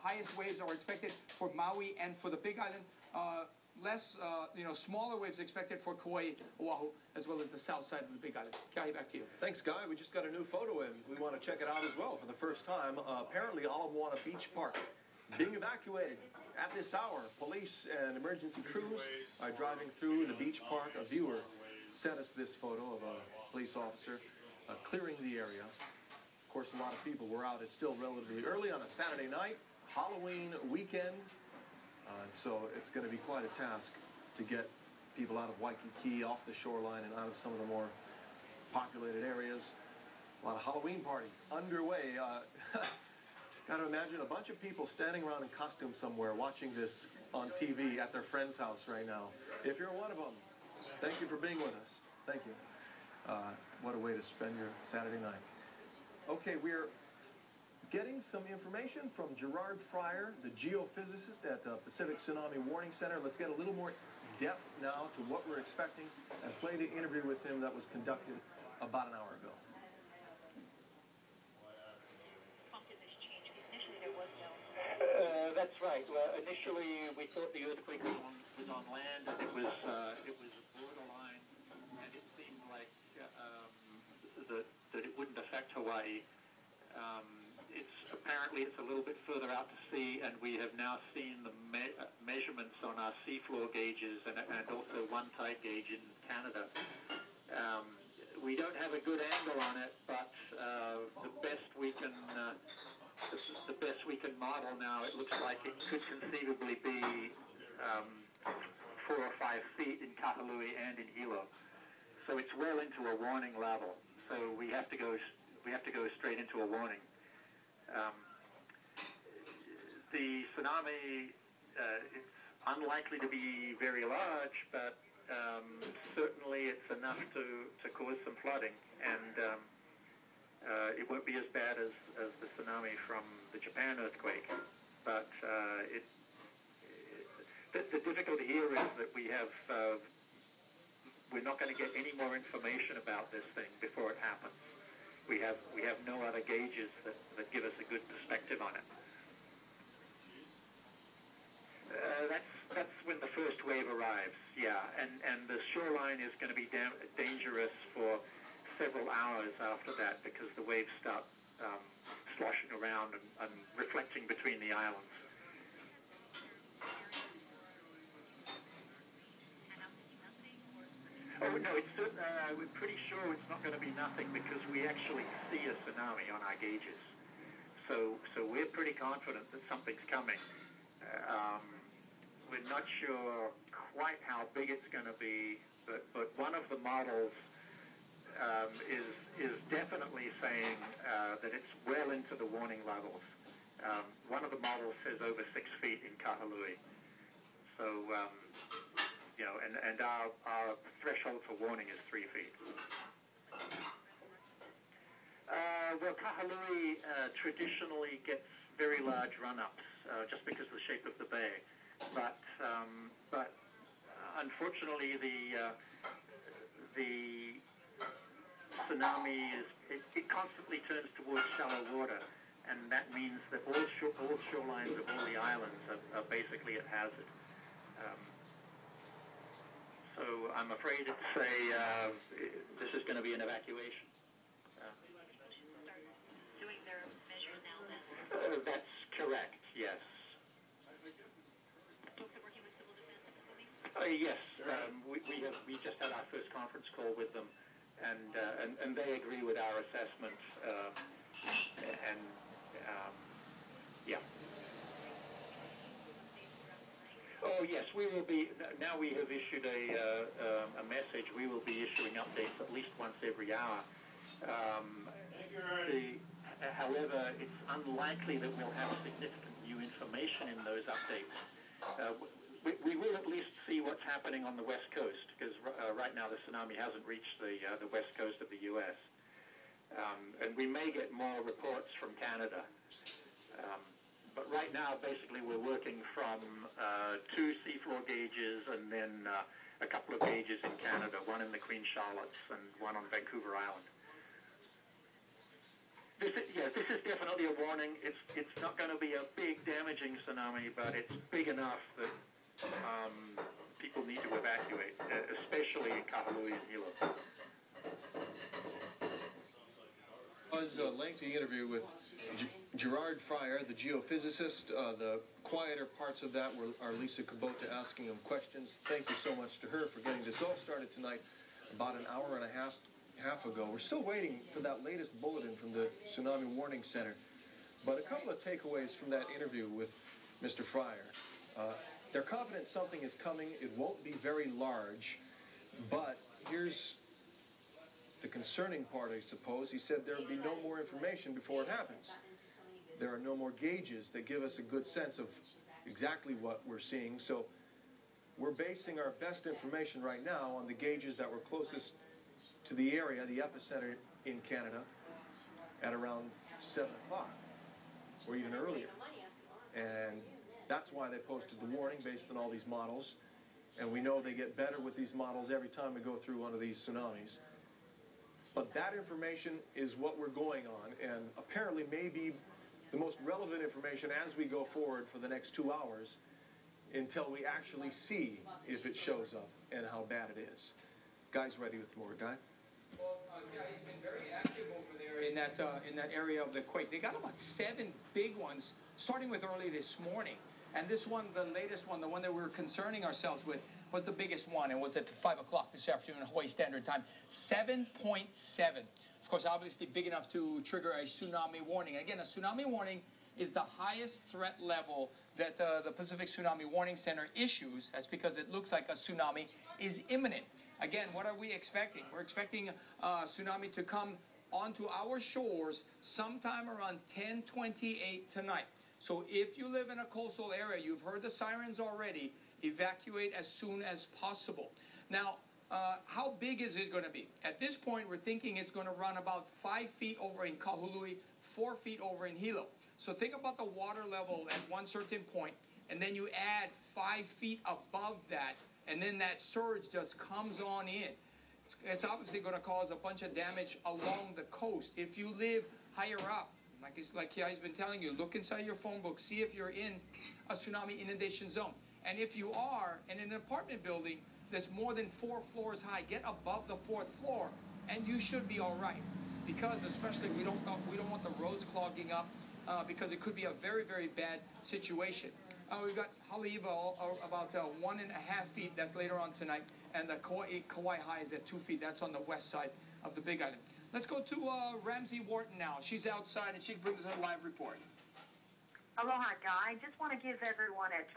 highest waves are expected for Maui and for the Big Island. Smaller waves expected for Kauai, Oahu, as well as the south side of the Big Island. Kai, back to you. Thanks, Guy. We just got a new photo in. We want to check it out as well for the first time. Apparently, Ala Moana Beach Park being evacuated at this hour. Police and emergency crews are driving through the beach park. A viewer sent us this photo of a police officer clearing the area. Of course, a lot of people were out. It's still relatively early on a Saturday night, Halloween weekend. So it's going to be quite a task to get people out of Waikiki, off the shoreline, and out of some of the more populated areas. A lot of Halloween parties underway. Got to imagine a bunch of people standing around in costume somewhere watching this on TV at their friend's house right now. If you're one of them, thank you for being with us. Thank you. What a way to spend your Saturday night. Okay, we're getting some information from Gerard Fryer, the geophysicist at the Pacific Tsunami Warning Center. Let's get a little more depth now to what we're expecting and play the interview with him that was conducted about an hour ago. That's right. Well, initially we thought the earthquake was on land, and it was borderline, and it seemed like that it wouldn't affect Hawaii. Apparently it's a little bit further out to sea, and we have now seen the measurements on our seafloor gauges and also one tide gauge in Canada. We don't have a good angle on it, but the best we can model now. It looks like it could conceivably be 4 or 5 feet in Kahului and in Hilo. So it's well into a warning level. So we have to go straight into a warning. The tsunami, it's unlikely to be very large, but certainly it's enough to cause some flooding, and it won't be as bad as the tsunami from the Japan earthquake. But the difficulty here is that we're not going to get any more information about this thing before it happens. We have no other gauges that give us a good perspective on it. That's when the first wave arrives, yeah, and the shoreline is going to be dangerous for several hours after that, because the waves start sloshing around and reflecting between the islands. Oh no, we're pretty sure it's not going to be nothing, because we actually see a tsunami on our gauges. So we're pretty confident that something's coming. We're not sure quite how big it's going to be, but one of the models is definitely saying that it's well into the warning levels. One of the models says over 6 feet in Kahului. So, and our threshold for warning is 3 feet. Well, Kahului traditionally gets very large run-ups, just because of the shape of the bay. But unfortunately, the tsunami it constantly turns towards shallow water, and that means that all shorelines of all the islands are basically at hazard. So I'm afraid to say this is going to be an evacuation. Doing their measures now then? That's correct, yes. Working with civil defense and police? Yes, we just had our first conference call with them, and they agree with our assessment, yeah. Oh yes, we will be. Now we have issued a message. We will be issuing updates at least once every hour. However, it's unlikely that we'll have significant new information in those updates. We will at least see what's happening on the West Coast, because right now the tsunami hasn't reached the West Coast of the U.S. And we may get more reports from Canada. But right now, basically, we're working from 2 seafloor gauges and then a couple of gauges in Canada, one in the Queen Charlottes and one on Vancouver Island. This is definitely a warning. It's not going to be a big damage. damaging tsunami, but it's big enough that people need to evacuate, especially in Kahului and Hilo. Was a lengthy interview with Gerard Fryer, the geophysicist. The quieter parts of that are Lisa Kubota asking him questions. Thank you so much to her for getting this all started tonight about an hour and a half ago. We're still waiting for that latest bulletin from the Tsunami Warning Center. But a couple of takeaways from that interview with Mr. Fryer. They're confident something is coming. It won't be very large. But here's the concerning part, I suppose. He said there will be no more information before it happens. There are no more gauges that give us a good sense of exactly what we're seeing. So we're basing our best information right now on the gauges that were closest to the area, the epicenter in Canada, at around 7 o'clock, or even earlier. And that's why they posted the warning based on all these models. And we know they get better with these models every time we go through one of these tsunamis. But that information is what we're going on, and apparently may be the most relevant information as we go forward for the next 2 hours until we actually see if it shows up and how bad it is. Guy's ready with more, Guy? Well, yeah, he's been very active over there in that area of the quake. They got about 7 big ones, starting with early this morning. And this one, the latest one, the one that we were concerning ourselves with, was the biggest one. It was at 5 o'clock this afternoon, Hawaii Standard Time. 7.7. Of course, obviously big enough to trigger a tsunami warning. Again, a tsunami warning is the highest threat level that the Pacific Tsunami Warning Center issues. That's because it looks like a tsunami is imminent. Again, what are we expecting? We're expecting a tsunami to come onto our shores sometime around 10:28 tonight. So if you live in a coastal area, you've heard the sirens already, evacuate as soon as possible. Now, how big is it going to be? At this point, we're thinking it's going to run about 5 feet over in Kahului, 4 feet over in Hilo. So think about the water level at one certain point, and then you add 5 feet above that, and then that surge just comes on in. It's obviously going to cause a bunch of damage along the coast. If you live higher up, like Kiai's been telling you, look inside your phone book, see if you're in a tsunami inundation zone. And if you are in an apartment building that's more than 4 floors high, get above the 4th floor, and you should be all right. Because especially we don't want the roads clogging up, because it could be a very, very bad situation. We've got Haleiwa about 1.5 feet. That's later on tonight, and the Kauai High is at 2 feet. That's on the west side of the Big Island. Let's go to Ramsey Wharton now. She's outside, and she brings us a live report. Aloha, Guy. I just want to give everyone a